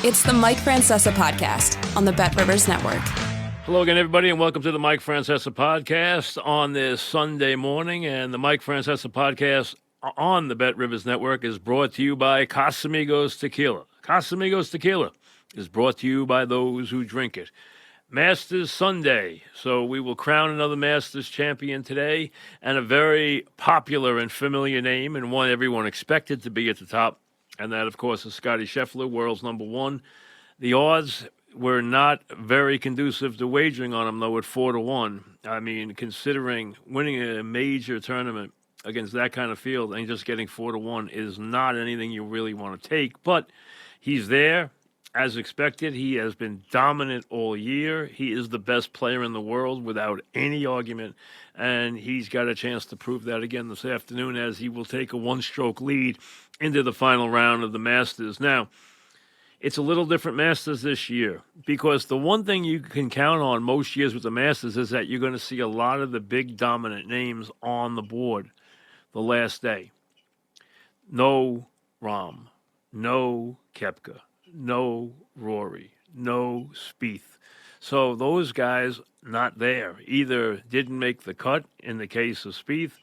It's the Mike Francesa podcast on the Bet Rivers Network. Hello again, everybody, and welcome to the Mike Francesa podcast on this Sunday morning. And the Mike Francesa podcast on the Bet Rivers Network is brought to you by Casamigos Tequila. Casamigos Tequila is brought to you by those who drink it. Masters Sunday, so we will crown another Masters champion today, and a very popular and familiar name, and one everyone expected to be at the top, and that, of course, is Scottie Scheffler, world's number one. The odds were not very conducive to wagering on him, though, at 4-1. I mean, considering winning a major tournament against that kind of field and just getting 4-1 is not anything you really want to take. But he's there, as expected. He has been dominant all year. He is the best player in the world without any argument, and he's got a chance to prove that again this afternoon, as he will take a one-stroke lead into the final round of the Masters. Now, it's a little different Masters this year, because the one thing you can count on most years with the Masters is that you're going to see a lot of the big dominant names on the board the last day. No Rahm, no Koepka, no Rory, no Spieth. So those guys not there. Either didn't make the cut in the case of Spieth,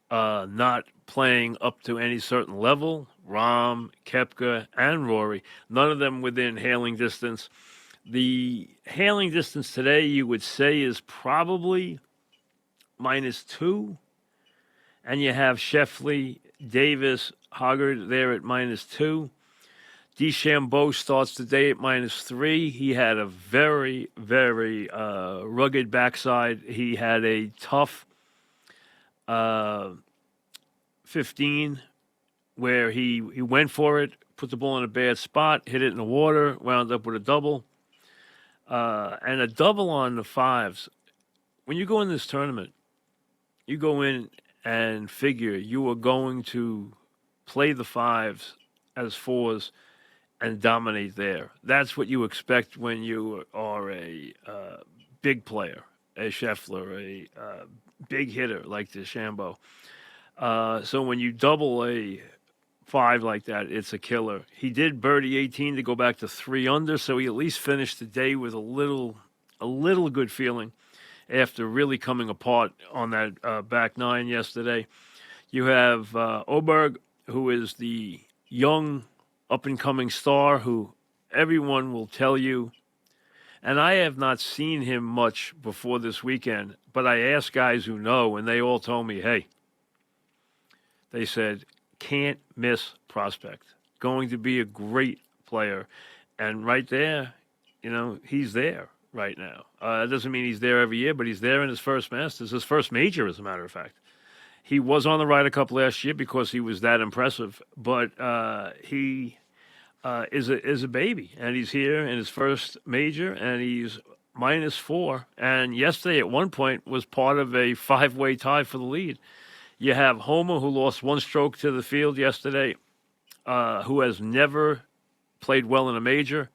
not playing up to any certain level. Rahm, Koepka, and Rory, none of them within hailing distance. The hailing distance today, you would say, is probably -2. And you have Scheffler, Davis, Hoggard there at -2. DeChambeau starts the day at -3. He had a very, very rugged backside. He had a tough 15 where he went for it, put the ball in a bad spot, hit it in the water, wound up with a double. And a double on the fives. When you go in this tournament, you go in and figure you are going to play the fives as fours and dominate there. That's what you expect when you are a big player, a Scheffler, a big hitter like DeChambeau. So when you double a 5 like that, it's a killer. He did birdie 18 to go back to 3 under, so he at least finished the day with a little good feeling after really coming apart on that back 9 yesterday. You have Oberg, who is the young up-and-coming star who everyone will tell you, and I have not seen him much before this weekend, but I asked guys who know, and they all told me, hey, they said, can't miss prospect. Going to be a great player. And right there, he's there right now. It doesn't mean he's there every year, but he's there in his first Masters, his first major, as a matter of fact. He was on the Ryder Cup last year because he was that impressive, but he is a baby, and he's here in his first major, and he's -4. And yesterday, at one point, was part of a 5-way tie for the lead. You have Homer, who lost one stroke to the field yesterday, who has never played well in a major.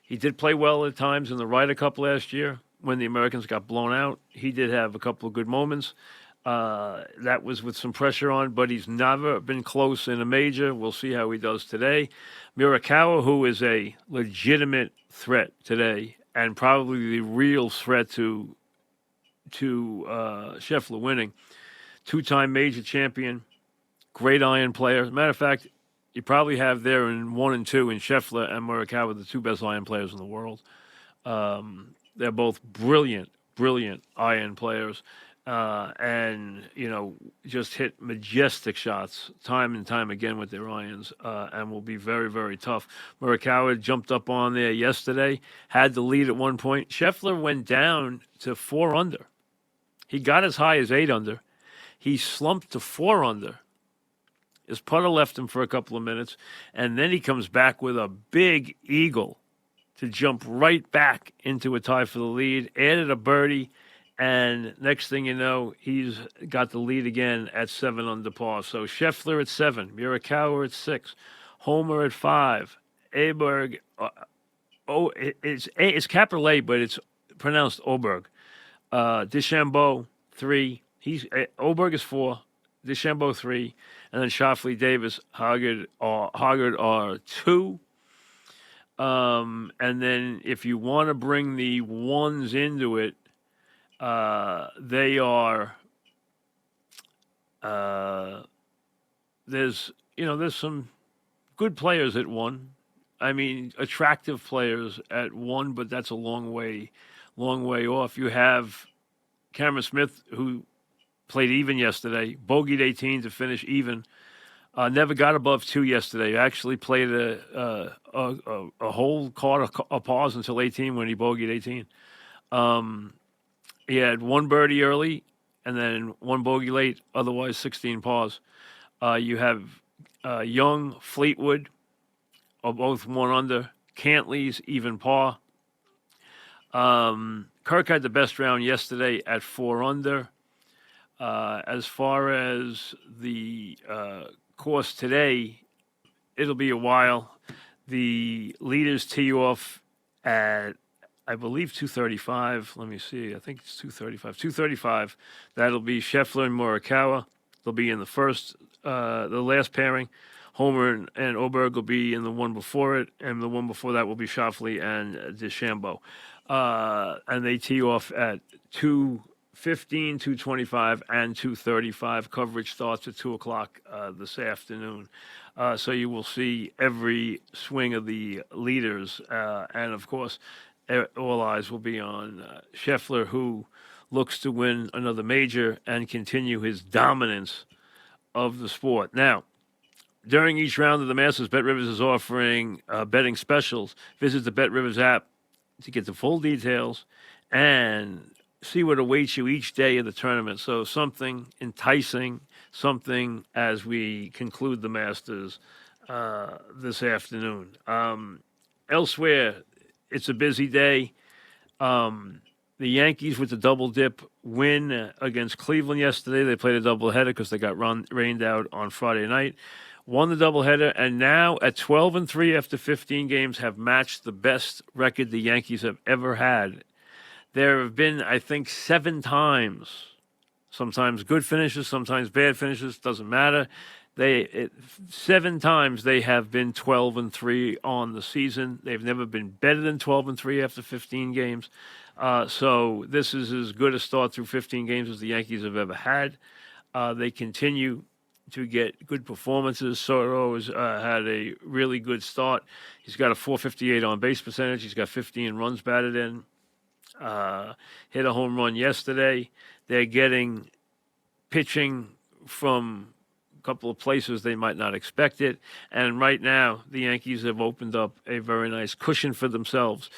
He did play well at times in the Ryder Cup last year when the Americans got blown out. He did have a couple of good moments. That was with some pressure on, but he's never been close in a major. We'll see how he does today. Morikawa, who is a legitimate threat today, and probably the real threat to Scheffler winning. 2-time major champion, great iron player. As a matter of fact, you probably have there in 1 and 2 in Scheffler and Morikawa the 2 best iron players in the world. They're both brilliant iron players. And, just hit majestic shots time and time again with their irons, and will be very, very tough. Morikawa jumped up on there yesterday, had the lead at one point. Scheffler went down to 4 under. He got as high as 8 under. He slumped to 4 under. His putter left him for a couple of minutes, and then he comes back with a big eagle to jump right back into a tie for the lead, added a birdie, and next thing you know, he's got the lead again at 7 under par. So Scheffler at 7, Morikawa at 6, Homer at 5, Aberg. It's capital A, but it's pronounced Oberg. DeChambeau 3. Oberg is 4, DeChambeau 3, and then Schauffele, Davis, Hoggard are 2. And then if you want to bring the ones into it, they are there's some good players at one. I mean, attractive players at one, but that's a long way off. You have Cameron Smith, who played even yesterday, bogeyed 18 to finish even. Never got above 2 yesterday. Actually played a whole quarter a pause until 18 when he bogeyed 18. He had one birdie early and then one bogey late, otherwise 16 pause. You have Young, Fleetwood, are both 1 under. Cantley's even par. Kirk had the best round yesterday at 4 under. As far as the course today, it'll be a while. The leaders tee off at, I believe, 2:35. Let me see. I think it's 2:35. 2:35. That'll be Scheffler and Morikawa. They'll be in the last pairing. Homer and Oberg will be in the one before it, and the one before that will be Schauffele and DeChambeau. And they tee off at 2:15, 2:25, and 2:35. Coverage starts at 2 o'clock this afternoon. So you will see every swing of the leaders. And, of course, all eyes will be on Scheffler, who looks to win another major and continue his dominance of the sport. Now, during each round of the Masters, BetRivers is offering betting specials. Visit the BetRivers app to get the full details and see what awaits you each day of the tournament. So something enticing, something as we conclude the Masters this afternoon. Elsewhere, it's a busy day. The Yankees with the double dip win against Cleveland yesterday. They played a doubleheader because they got rained out on Friday night. Won the doubleheader, and now at 12-3 after 15 games have matched the best record the Yankees have ever had. There have been, I think, 7 times, sometimes good finishes, sometimes bad finishes, doesn't matter. 7 times they have been 12-3 on the season. They've never been better than 12-3 after 15 games. So this is as good a start through 15 games as the Yankees have ever had. They continue to get good performances. Soto has had a really good start. He's got a .458 on base percentage. He's got 15 runs batted in. Hit a home run yesterday. They're getting pitching from a couple of places they might not expect it. And right now, the Yankees have opened up a very nice cushion for themselves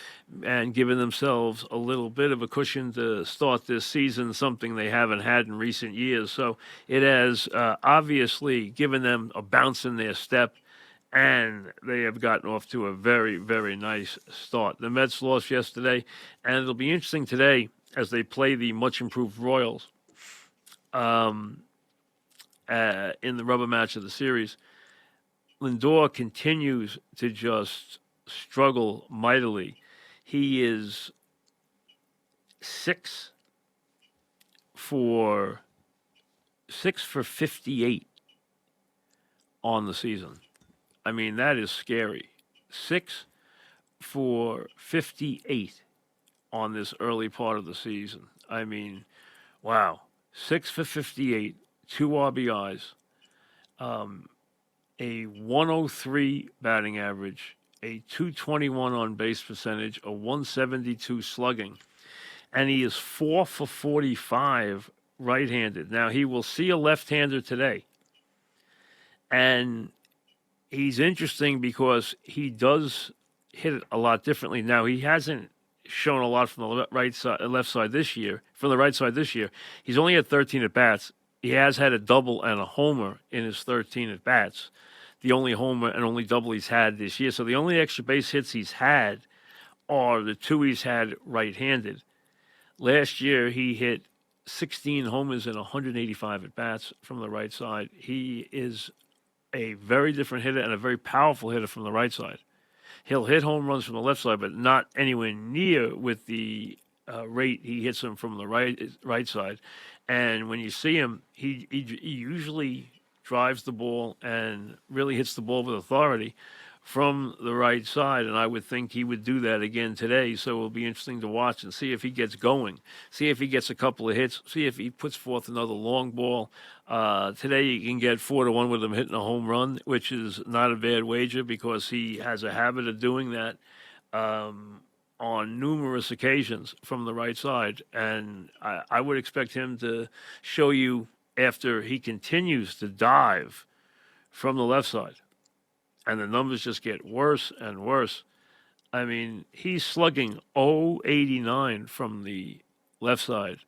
and given themselves a little bit of a cushion to start this season, something they haven't had in recent years. So it has obviously given them a bounce in their step, and they have gotten off to a very, very nice start. The Mets lost yesterday, and it'll be interesting today as they play the much-improved Royals in the rubber match of the series. Lindor continues to just struggle mightily. He is 6 for 58 on the season. I mean, that is scary. 6 for 58 on this early part of the season. I mean, wow. 6 for 58, 2 RBIs, a 103 batting average, a 221 on base percentage, a 172 slugging, and he is 4 for 45 right-handed. Now, he will see a left-hander today, and he's interesting because he does hit it a lot differently. Now, he hasn't shown a lot from the left side this year. From the right side this year, he's only had 13 at-bats. He has had a double and a homer in his 13 at-bats. The only homer and only double he's had this year. So the only extra base hits he's had are the 2 he's had right-handed. Last year, he hit 16 homers and 185 at-bats from the right side. He is a very different hitter and a very powerful hitter from the right side. He'll hit home runs from the left side, but not anywhere near with the rate he hits them from the right side. And when you see him, he usually drives the ball and really hits the ball with authority from the right side, and I would think he would do that again today. So it'll be interesting to watch and see if he gets going, see if he gets a couple of hits, see if he puts forth another long ball. Today you can get 4-1 with him hitting a home run, which is not a bad wager because he has a habit of doing that on numerous occasions from the right side. And I would expect him to show you after he continues to dive from the left side. And the numbers just get worse and worse. I mean, he's slugging .089 from the left side,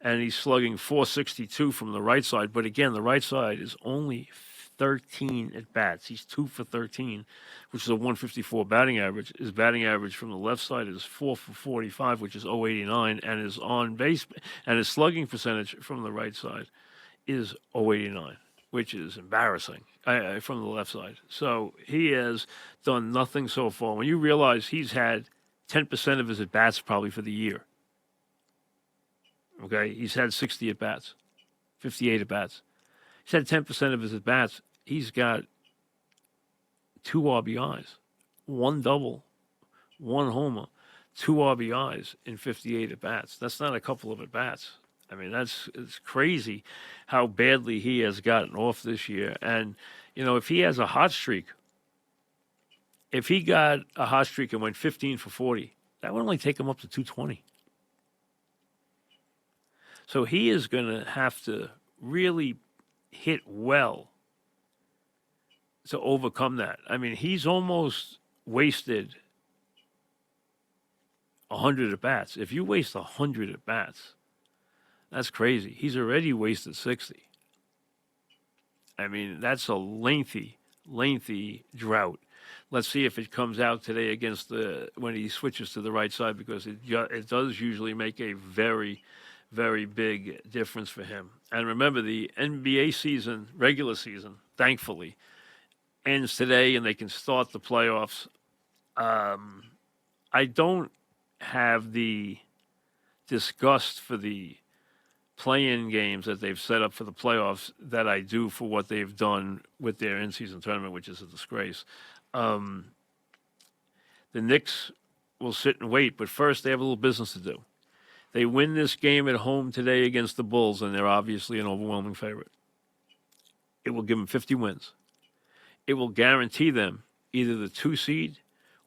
and he's slugging .462 from the right side. But again, the right side is only 13 at bats. He's 2 for 13, which is a 154 batting average. His batting average from the left side is 4 for 45, which is .089, and his on base and his slugging percentage from the right side is .089, which is embarrassing from the left side. So he has done nothing so far. When you realize he's had 10% of his at-bats probably for the year, okay? He's had 60 at-bats, 58 at-bats. He's had 10% of his at-bats. He's got 2 RBIs, 1 double, 1 homer, 2 RBIs in 58 at-bats. That's not a couple of at-bats. I mean, it's crazy how badly he has gotten off this year. And, you know, if he has a hot streak, if he got a hot streak and went 15 for 40, that would only take him up to 220. So he is going to have to really hit well to overcome that. I mean, he's almost wasted 100 at-bats. If you waste 100 at-bats, that's crazy. He's already wasted 60. I mean, that's a lengthy drought. Let's see if it comes out today against when he switches to the right side, because it does usually make a very, very big difference for him. And remember, the NBA season, regular season, thankfully, ends today, and they can start the playoffs. I don't have the disgust for the play-in games that they've set up for the playoffs that I do for what they've done with their in-season tournament, which is a disgrace. The Knicks will sit and wait, but first they have a little business to do. They win this game at home today against the Bulls, and they're obviously an overwhelming favorite. It will give them 50 wins. It will guarantee them either the 2 seed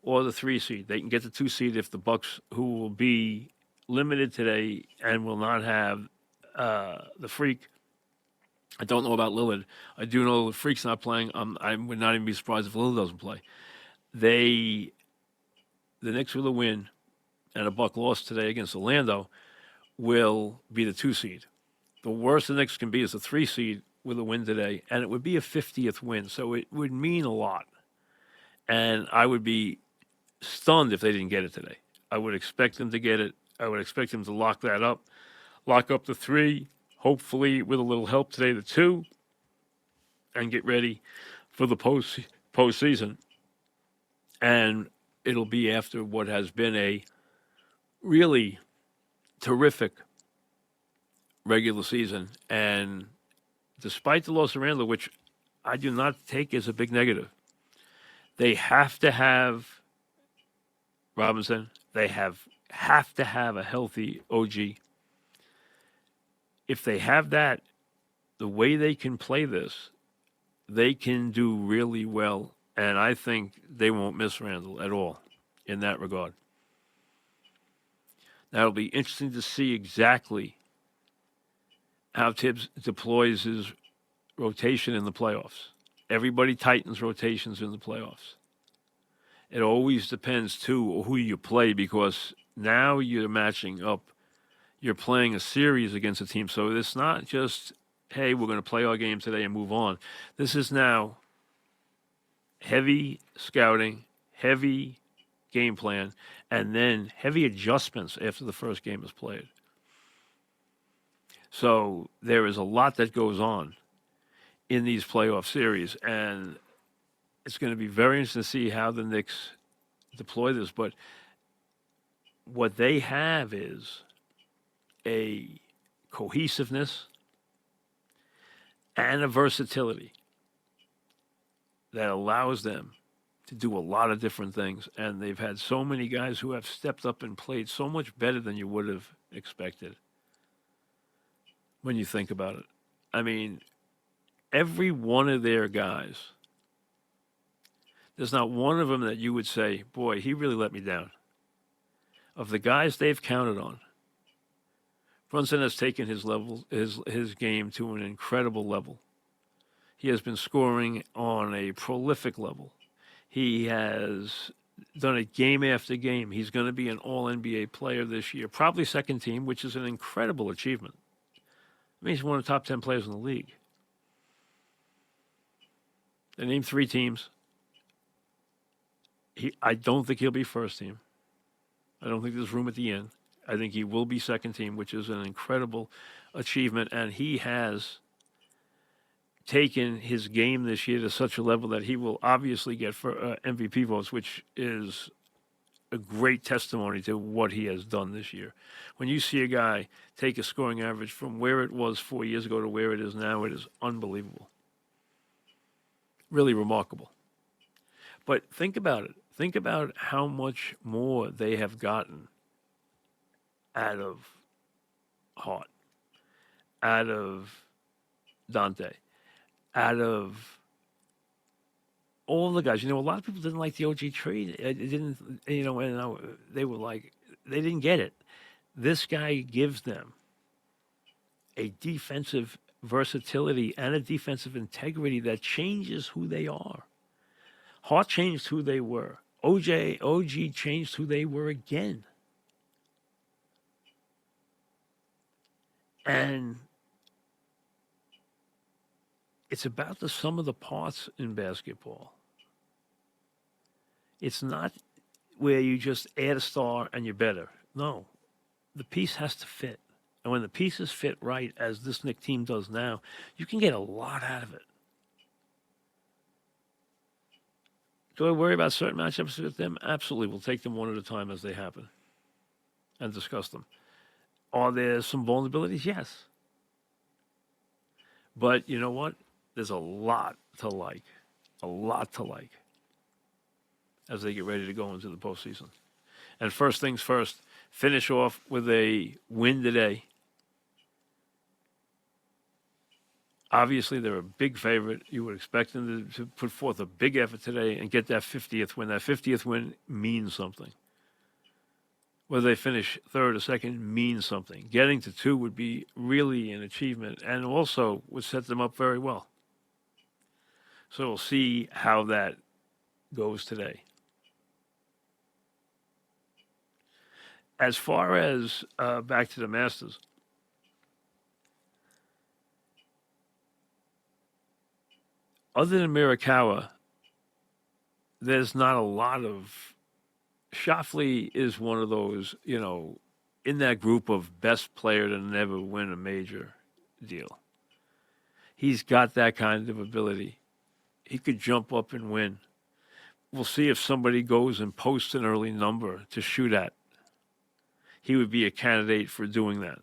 or the 3 seed. They can get the 2 seed if the Bucks, who will be limited today and will not have the Freak. I don't know about Lillard. I do know the Freak's not playing. I would not even be surprised if Lillard doesn't play. The Knicks with a win and a Buck loss today against Orlando will be the 2 seed. The worst the Knicks can be is a 3 seed with a win today, and it would be a 50th win, so it would mean a lot. And I would be stunned if they didn't get it today. I would expect them to get it. I would expect them to lock that up. Lock up the 3, hopefully with a little help today, the 2, and get ready for the postseason. And it'll be after what has been a really terrific regular season. And despite the loss of Randall, which I do not take as a big negative, they have to have Robinson. They have to have a healthy OG. If they have that, the way they can play this, they can do really well. And I think they won't miss Randall at all in that regard. Now, it'll be interesting to see exactly how Tibbs deploys his rotation in the playoffs. Everybody tightens rotations in the playoffs. It always depends, too, who you play, because now you're matching up. You're playing a series against a team. So it's not just, hey, we're going to play our game today and move on. This is now heavy scouting, heavy game plan, and then heavy adjustments after the first game is played. So there is a lot that goes on in these playoff series, and it's going to be very interesting to see how the Knicks deploy this. But what they have is a cohesiveness and a versatility that allows them to do a lot of different things. And they've had so many guys who have stepped up and played so much better than you would have expected when you think about it. I mean, every one of their guys, there's not one of them that you would say, boy, he really let me down. Of the guys they've counted on, Brunson has taken his game to an incredible level. He has been scoring on a prolific level. He has done it game after game. He's going to be an all-NBA player this year, probably second team, which is an incredible achievement. I mean, he's one of the top 10 players in the league. They named 3 teams. I don't think he'll be first team. I don't think there's room at the end. I think he will be second team, which is an incredible achievement. And he has taken his game this year to such a level that he will obviously get for MVP votes, which is a great testimony to what he has done this year. When you see a guy take a scoring average from where it was 4 years ago to where it is now, it is unbelievable. Really remarkable. But think about it. Think about how much more they have gotten out of Hart, out of Dante, out of all the guys. You know, a lot of people didn't like the OG trade. It didn't, you know, and they were like, they didn't get it. This guy gives them a defensive versatility and a defensive integrity that changes who they are. Hart changed who they were. OG changed who they were again. And it's about the sum of the parts in basketball. It's not where you just add a star and you're better. No, the piece has to fit. And when the pieces fit right, as this Knicks team does now, you can get a lot out of it. Do I worry about certain matchups with them? Absolutely. We'll take them one at a time as they happen and discuss them. Are there some vulnerabilities? Yes. But you know what? There's a lot to like. A lot to like as they get ready to go into the postseason. And first things first, finish off with a win today. Obviously, they're a big favorite. You would expect them to put forth a big effort today and get that 50th win. That 50th win means something. Whether they finish third or second means something. Getting to 2 would be really an achievement and also would set them up very well. So we'll see how that goes today. As far as back to the Masters, other than Morikawa, there's not a lot of... Schauffele is one of those, you know, in that group of best player to never win a major deal. He's got that kind of ability. He could jump up and win. We'll see if somebody goes and posts an early number to shoot at. He would be a candidate for doing that.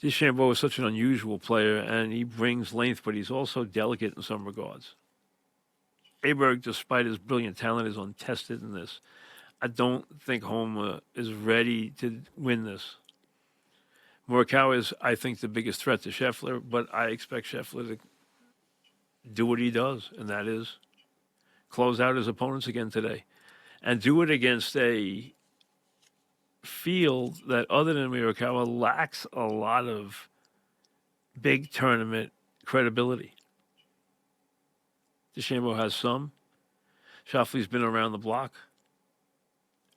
DeChambeau is such an unusual player, and he brings length, but he's also delicate in some regards. Aberg, despite his brilliant talent, is untested in this. I don't think Homa is ready to win this. Morikawa is, I think, the biggest threat to Scheffler, but I expect Scheffler to do what he does, and that is close out his opponents again today. And do it against a field that, other than Morikawa, lacks a lot of big tournament credibility. DeChambeau has some. Schauffele's been around the block.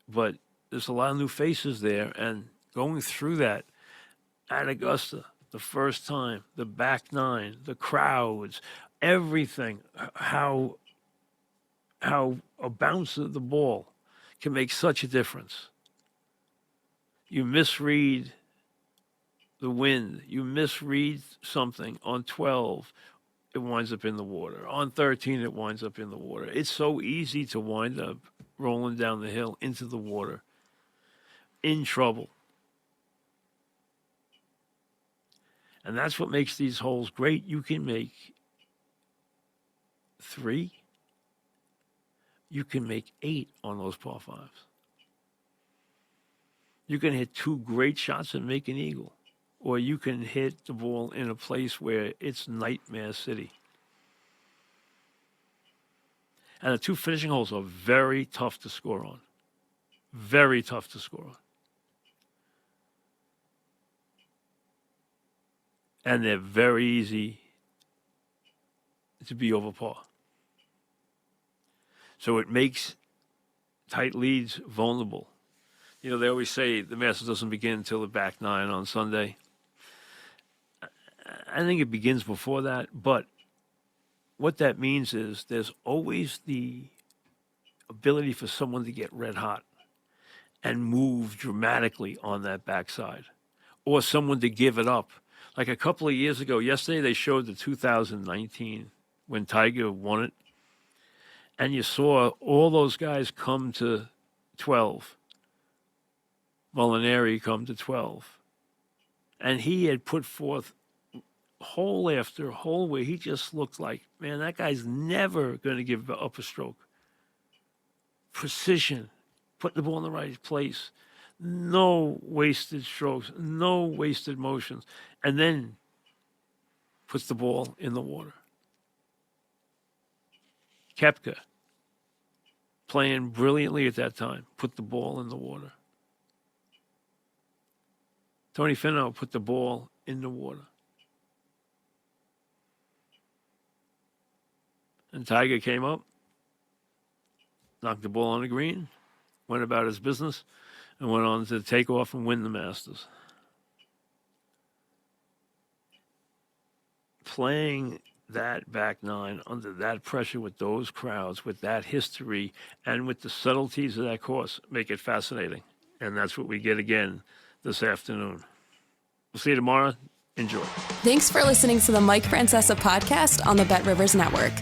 But there's a lot of new faces there, and going through that at Augusta, the first time, the back nine, the crowds, everything, how a bounce of the ball can make such a difference. You misread the wind. You misread something on 12, it winds up in the water. On 13, it winds up in the water. It's so easy to wind up rolling down the hill into the water, in trouble. And that's what makes these holes great. You can make 3, you can make 8 on those par 5s. You can hit 2 great shots and make an eagle. Or you can hit the ball in a place where it's nightmare city. And the 2 finishing holes are very tough to score on. Very tough to score on. And they're very easy to be over par. So it makes tight leads vulnerable. You know, they always say the Masters doesn't begin until the back 9 on Sunday. I think it begins before that, but what that means is there's always the ability for someone to get red hot and move dramatically on that backside, or someone to give it up. Like a couple of years ago, yesterday they showed the 2019 when Tiger won it, and you saw all those guys come to 12. Molinari come to 12. And he had put forth hole after hole where he just looked like, man, that guy's never going to give up a stroke. Precision, putting the ball in the right place, no wasted strokes, no wasted motions, and then puts the ball in the water. Koepka, playing brilliantly at that time, put the ball in the water. Tony Finau put the ball in the water. And Tiger came up, knocked the ball on the green, went about his business, and went on to take off and win the Masters. Playing that back 9 under that pressure with those crowds, with that history, and with the subtleties of that course, make it fascinating. And that's what we get again this afternoon. We'll see you tomorrow. Enjoy. Thanks for listening to the Mike Francesa podcast on the Bet Rivers Network.